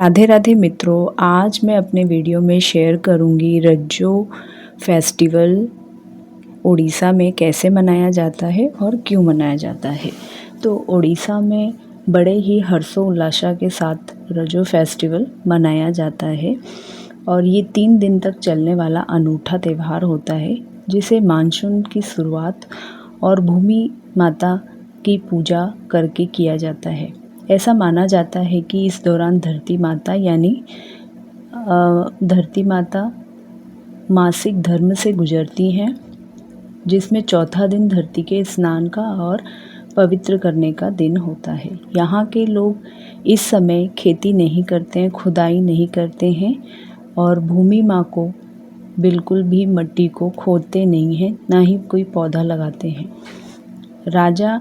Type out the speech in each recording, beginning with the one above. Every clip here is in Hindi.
राधे राधे मित्रों, आज मैं अपने वीडियो में शेयर करूंगी रज्जो फेस्टिवल उड़ीसा में कैसे मनाया जाता है और क्यों मनाया जाता है। तो उड़ीसा में बड़े ही हर्षोल्लास के साथ रज्जो फेस्टिवल मनाया जाता है और ये 3 दिन तक चलने वाला अनूठा त्यौहार होता है, जिसे मानसून की शुरुआत और भूमि माता की पूजा करके किया जाता है। ऐसा माना जाता है कि इस दौरान धरती माता धरती माता मासिक धर्म से गुजरती हैं, जिसमें चौथा दिन धरती के स्नान का और पवित्र करने का दिन होता है। यहाँ के लोग इस समय खेती नहीं करते हैं, खुदाई नहीं करते हैं और भूमि माँ को बिल्कुल भी मिट्टी को खोदते नहीं हैं, ना ही कोई पौधा लगाते हैं। राजा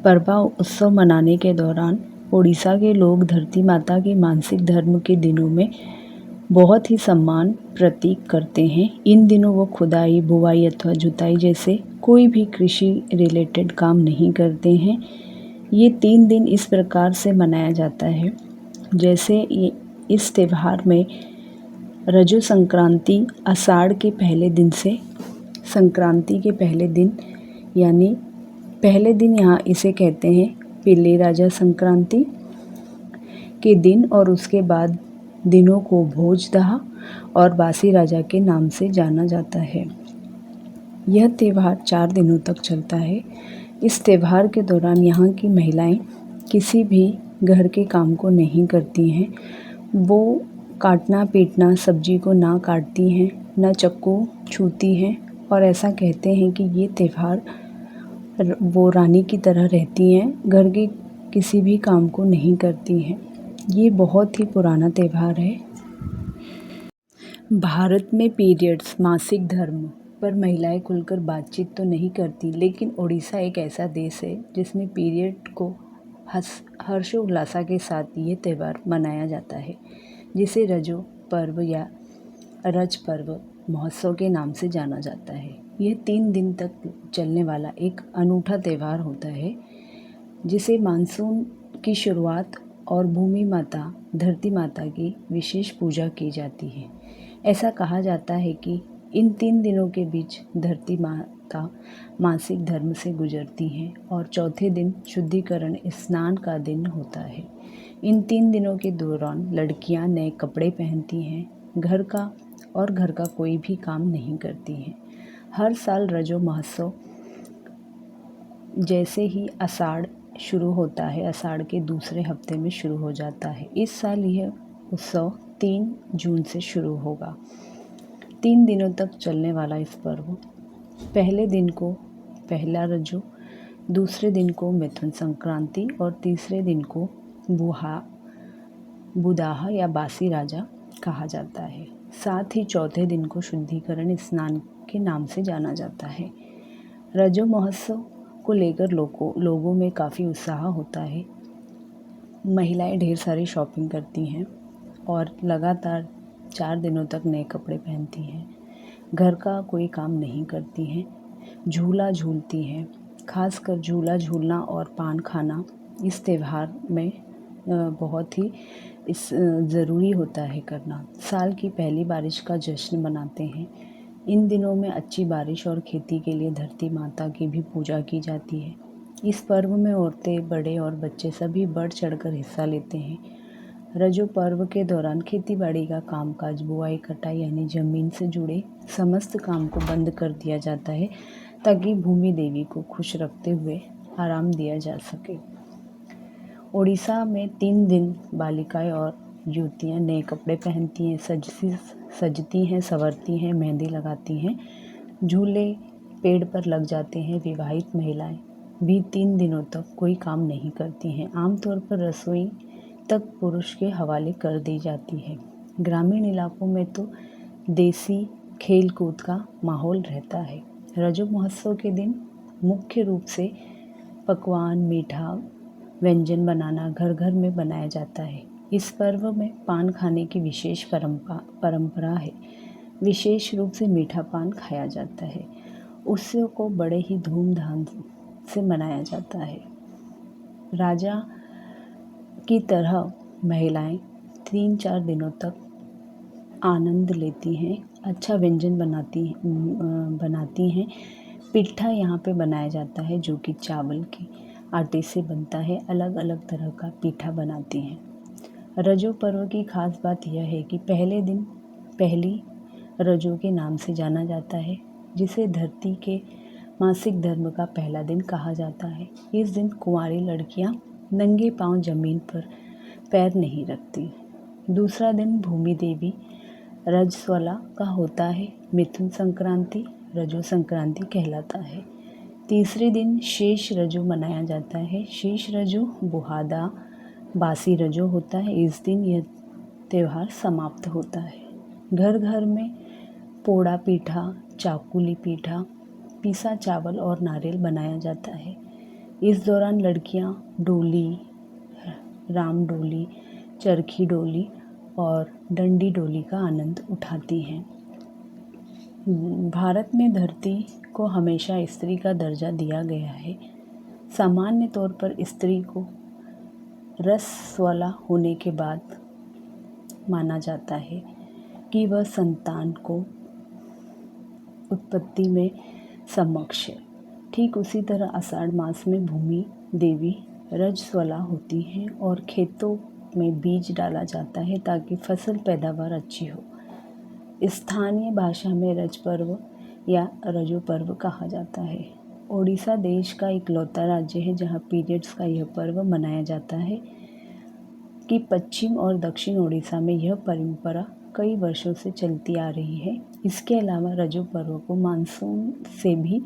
परबा उत्सव मनाने के दौरान उड़ीसा के लोग धरती माता के मासिक धर्म के दिनों में बहुत ही सम्मान प्रतीक करते हैं। इन दिनों वो खुदाई, बुवाई अथवा जुताई जैसे कोई भी कृषि रिलेटेड काम नहीं करते हैं। ये 3 दिन इस प्रकार से मनाया जाता है, जैसे इस त्यौहार में रजो संक्रांति आषाढ़ के पहले दिन से संक्रांति के पहले दिन यानी पहले दिन यहाँ इसे कहते हैं पिल्ली राजा संक्रांति के दिन और उसके बाद दिनों को भोजदहा और बासी राजा के नाम से जाना जाता है। यह त्यौहार 4 दिनों तक चलता है। इस त्यौहार के दौरान यहाँ की महिलाएं किसी भी घर के काम को नहीं करती हैं। वो काटना पीटना सब्जी को ना काटती हैं, ना चक्कू छूती हैं और ऐसा कहते हैं कि ये त्यौहार वो रानी की तरह रहती हैं, घर के किसी भी काम को नहीं करती हैं। ये बहुत ही पुराना त्यौहार है। भारत में पीरियड्स मासिक धर्म पर महिलाएं खुलकर बातचीत तो नहीं करती, लेकिन उड़ीसा एक ऐसा देश है जिसमें पीरियड को हर्षोल्लास के साथ ये त्यौहार मनाया जाता है, जिसे रजो पर्व या रज पर्व महोत्सव के नाम से जाना जाता है। यह 3 दिन तक चलने वाला एक अनूठा त्यौहार होता है, जिसे मानसून की शुरुआत और भूमि माता धरती माता की विशेष पूजा की जाती है। ऐसा कहा जाता है कि इन 3 दिनों के बीच धरती माता मासिक धर्म से गुजरती हैं और चौथे दिन शुद्धिकरण स्नान का दिन होता है। इन 3 दिनों के दौरान लड़कियां नए कपड़े पहनती हैं, घर का कोई भी काम नहीं करती हैं। हर साल रजो महोत्सव जैसे ही आषाढ़ शुरू होता है, आषाढ़ के दूसरे हफ्ते में शुरू हो जाता है। इस साल यह उत्सव 3 जून से शुरू होगा। 3 दिनों तक चलने वाला इस पर्व पहले दिन को पहला रजो, दूसरे दिन को मिथुन संक्रांति और तीसरे दिन को बुदाहा या बासी राजा कहा जाता है। साथ ही चौथे दिन को शुद्धिकरण स्नान के नाम से जाना जाता है। रजो महोत्सव को लेकर लोगों में काफ़ी उत्साह होता है। महिलाएं ढेर सारी शॉपिंग करती हैं और लगातार 4 दिनों तक नए कपड़े पहनती हैं, घर का कोई काम नहीं करती हैं, झूला झूलती हैं। खासकर झूला झूलना और पान खाना इस त्यौहार में बहुत ही ज़रूरी होता है करना। साल की पहली बारिश का जश्न मनाते हैं। इन दिनों में अच्छी बारिश और खेती के लिए धरती माता की भी पूजा की जाती है। इस पर्व में औरतें, बड़े और बच्चे सभी बढ़ चढ़कर हिस्सा लेते हैं। रजो पर्व के दौरान खेतीबाड़ी का कामकाज, बुआई कटाई यानी ज़मीन से जुड़े समस्त काम को बंद कर दिया जाता है, ताकि भूमि देवी को खुश रखते हुए आराम दिया जा सके। उड़ीसा में 3 दिन बालिकाएं और युवतियां नए कपड़े पहनती हैं, सजती हैं, संवरती हैं, मेहंदी लगाती हैं, झूले पेड़ पर लग जाते हैं। विवाहित महिलाएं भी 3 दिनों तक कोई काम नहीं करती हैं। आमतौर पर रसोई तक पुरुष के हवाले कर दी जाती है। ग्रामीण इलाकों में तो देसी खेल कूद का माहौल रहता है। रजो महोत्सव के दिन मुख्य रूप से पकवान, मीठा व्यंजन बनाना घर घर में बनाया जाता है। इस पर्व में पान खाने की विशेष परंपरा है। विशेष रूप से मीठा पान खाया जाता है। उत्सव को बड़े ही धूमधाम से मनाया जाता है। राजा की तरह महिलाएं 3-4 दिनों तक आनंद लेती हैं, अच्छा व्यंजन बनाती हैं। पिट्ठा यहाँ पे बनाया जाता है जो कि चावल के आटे से बनता है। अलग अलग तरह का पीठा बनाती हैं। रजो पर्व की खास बात यह है कि पहले दिन पहली रजो के नाम से जाना जाता है, जिसे धरती के मासिक धर्म का पहला दिन कहा जाता है। इस दिन कुंवारी लड़कियां नंगे पांव जमीन पर पैर नहीं रखती। दूसरा दिन भूमि देवी रजस्वला का होता है। मिथुन संक्रांति रजो संक्रांति कहलाता है। तीसरे दिन शेष रजो मनाया जाता है। शेष रजो बुहादा बासी रजो होता है। इस दिन यह त्यौहार समाप्त होता है। घर घर में पोड़ा पीठा, चाकुली पीठा, पिसा चावल और नारियल बनाया जाता है। इस दौरान लड़कियां डोली, राम डोली, चरखी डोली और डंडी डोली का आनंद उठाती हैं। भारत में धरती को हमेशा स्त्री का दर्जा दिया गया है। सामान्य तौर पर स्त्री को रजस्वला होने के बाद माना जाता है कि वह संतान को उत्पत्ति में समक्ष है। ठीक उसी तरह आषाढ़ मास में भूमि देवी रजस्वला होती हैं और खेतों में बीज डाला जाता है ताकि फसल पैदावार अच्छी हो। स्थानीय भाषा में रज पर्व या रजो पर्व कहा जाता है। ओडिशा देश का इकलौता राज्य है जहाँ पीरियड्स का यह पर्व मनाया जाता है कि पश्चिम और दक्षिण ओडिशा में यह परंपरा कई वर्षों से चलती आ रही है। इसके अलावा रजो पर्व को मानसून से भी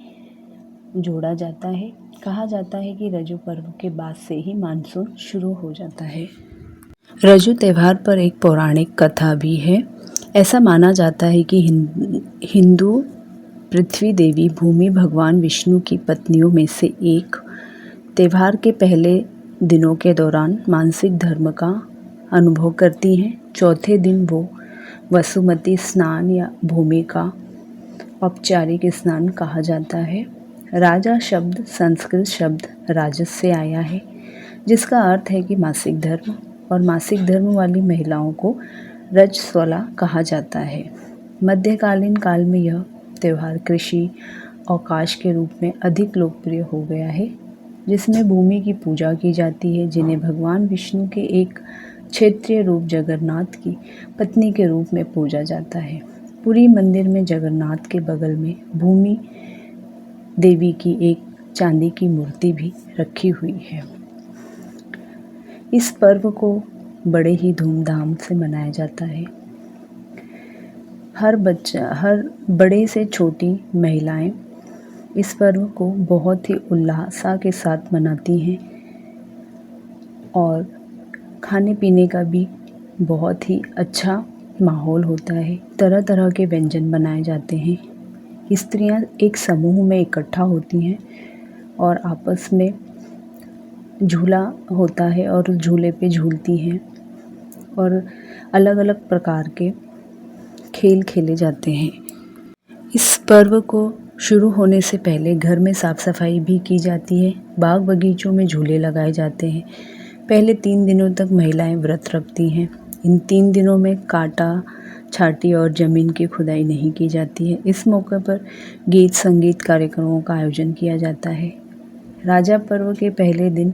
जोड़ा जाता है। कहा जाता है कि रजो पर्व के बाद से ही मानसून शुरू हो जाता है। रजो त्यौहार पर एक पौराणिक कथा भी है। ऐसा माना जाता है कि हिंदू पृथ्वी देवी भूमि भगवान विष्णु की पत्नियों में से एक त्यौहार के पहले दिनों के दौरान मानसिक धर्म का अनुभव करती हैं। चौथे दिन वो वसुमती स्नान या भूमि का औपचारिक स्नान कहा जाता है। राजा शब्द संस्कृत शब्द राजस से आया है, जिसका अर्थ है कि मासिक धर्म, और मासिक धर्म वाली महिलाओं को रजस्वला कहा जाता है। मध्यकालीन काल में यह त्यौहार कृषि अवकाश के रूप में अधिक लोकप्रिय हो गया है, जिसमें भूमि की पूजा की जाती है, जिन्हें भगवान विष्णु के एक क्षेत्रीय रूप जगन्नाथ की पत्नी के रूप में पूजा जाता है। पुरी मंदिर में जगन्नाथ के बगल में भूमि देवी की एक चांदी की मूर्ति भी रखी हुई है। इस पर्व को बड़े ही धूमधाम से मनाया जाता है। हर बड़े से छोटी महिलाएं इस पर्व को बहुत ही उल्लास के साथ मनाती हैं और खाने पीने का भी बहुत ही अच्छा माहौल होता है। तरह तरह के व्यंजन बनाए जाते हैं। स्त्रियां एक समूह में इकट्ठा होती हैं और आपस में झूला होता है और झूले पे झूलती हैं और अलग अलग प्रकार के खेल खेले जाते हैं। इस पर्व को शुरू होने से पहले घर में साफ़ सफाई भी की जाती है। बाग बगीचों में झूले लगाए जाते हैं। पहले 3 दिनों तक महिलाएं व्रत रखती हैं। इन 3 दिनों में काटा छाटी और ज़मीन की खुदाई नहीं की जाती है। इस मौके पर गीत संगीत कार्यक्रमों का आयोजन किया जाता है। राजा पर्व के पहले दिन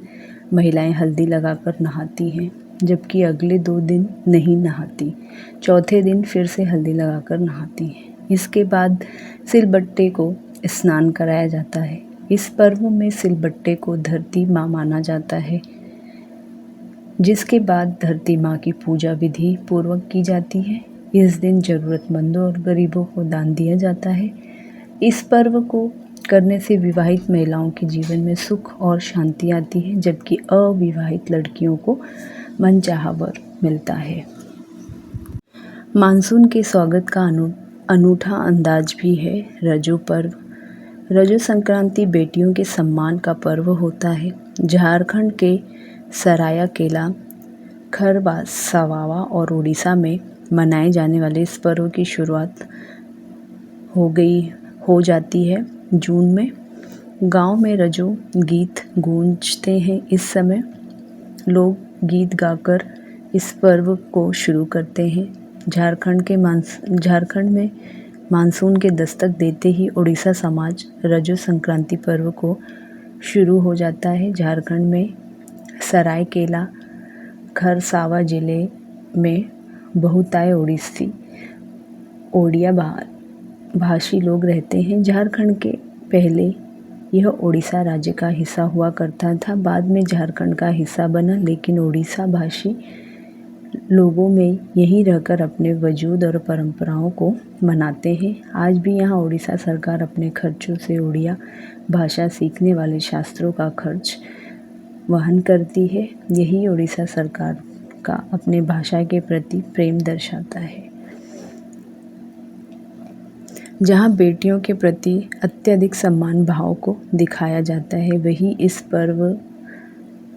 महिलाएं हल्दी लगाकर नहाती हैं, जबकि अगले 2 दिन नहीं नहाती। चौथे दिन फिर से हल्दी लगाकर नहाती हैं। इसके बाद सिलबट्टे को स्नान कराया जाता है। इस पर्व में सिलबट्टे को धरती माँ माना जाता है, जिसके बाद धरती माँ की पूजा विधि पूर्वक की जाती है। इस दिन ज़रूरतमंदों और गरीबों को दान दिया जाता है। इस पर्व को करने से विवाहित महिलाओं के जीवन में सुख और शांति आती है, जबकि अविवाहित लड़कियों को मनचाहा वर मिलता है। मानसून के स्वागत का अनूठा अंदाज भी है रजो पर्व। रजो संक्रांति बेटियों के सम्मान का पर्व होता है। झारखंड के सरायकेला, खरसावां और उड़ीसा में मनाए जाने वाले इस पर्व की शुरुआत हो जाती है जून में। गांव में रजो गीत गूंजते हैं। इस समय लोग गीत गाकर इस पर्व को शुरू करते हैं। झारखंड में मानसून के दस्तक देते ही उड़ीसा समाज रजो संक्रांति पर्व को शुरू हो जाता है। झारखंड में सरायकेला खरसावा जिले में बहुतायत ओडिया भाषी लोग रहते हैं। झारखंड के पहले यह उड़ीसा राज्य का हिस्सा हुआ करता था, बाद में झारखंड का हिस्सा बना, लेकिन उड़ीसा भाषी लोगों में यहीं रहकर अपने वजूद और परंपराओं को मनाते हैं। आज भी यहाँ उड़ीसा सरकार अपने खर्चों से उड़िया भाषा सीखने वाले छात्रों का खर्च वहन करती है। यही उड़ीसा सरकार का अपने भाषा के प्रति प्रेम दर्शाता है। जहाँ बेटियों के प्रति अत्यधिक सम्मान भाव को दिखाया जाता है, वही इस पर्व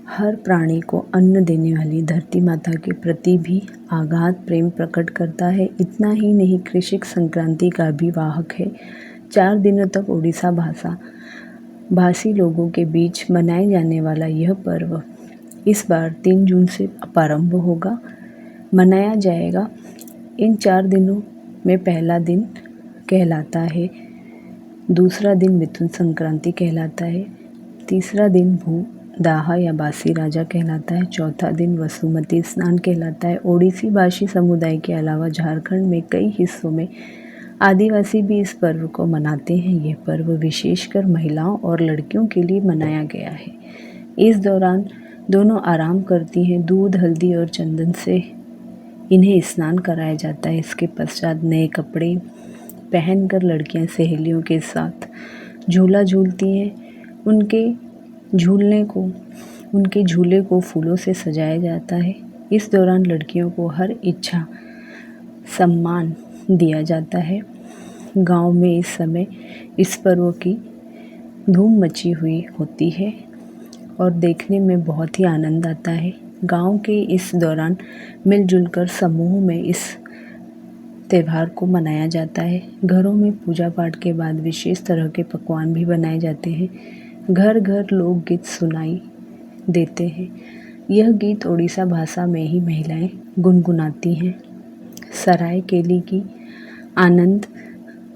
हर प्राणी को अन्न देने वाली धरती माता के प्रति भी आगाध प्रेम प्रकट करता है। इतना ही नहीं, कृषिक संक्रांति का भी वाहक है। 4 दिनों तक उड़ीसा भाषी लोगों के बीच मनाए जाने वाला यह पर्व इस बार 3 जून से प्रारंभ होगा, मनाया जाएगा। इन 4 दिनों में पहला दिन कहलाता है, दूसरा दिन मिथुन संक्रांति कहलाता है, तीसरा दिन भू दाहा या बासी राजा कहलाता है, चौथा दिन वसुमती स्नान कहलाता है। ओडिसी भाषी समुदाय के अलावा झारखंड में कई हिस्सों में आदिवासी भी इस पर्व को मनाते हैं। यह पर्व विशेषकर महिलाओं और लड़कियों के लिए मनाया गया है। इस दौरान दोनों आराम करती हैं। दूध, हल्दी और चंदन से इन्हें स्नान कराया जाता है। इसके पश्चात नए कपड़े पहनकर लड़कियां सहेलियों के साथ झूला झूलती हैं। उनके झूले को फूलों से सजाया जाता है। इस दौरान लड़कियों को हर इच्छा सम्मान दिया जाता है। गांव में इस समय इस पर्व की धूम मची हुई होती है और देखने में बहुत ही आनंद आता है। गांव के इस दौरान मिलजुल कर समूह में इस त्यौहार को मनाया जाता है। घरों में पूजा पाठ के बाद विशेष तरह के पकवान भी बनाए जाते हैं। घर घर लोकगीत सुनाई देते हैं। यह गीत उड़ीसा भाषा में ही महिलाएं गुनगुनाती हैं। सरायकेली की आनंद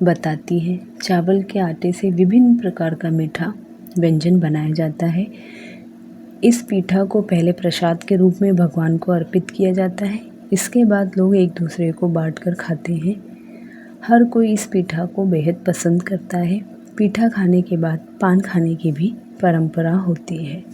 बताती हैं। चावल के आटे से विभिन्न प्रकार का मीठा व्यंजन बनाया जाता है। इस पीठा को पहले प्रसाद के रूप में भगवान को अर्पित किया जाता है। इसके बाद लोग एक दूसरे को बांटकर खाते हैं। हर कोई इस पीठा को बेहद पसंद करता है। पीठा खाने के बाद पान खाने की भी परंपरा होती है।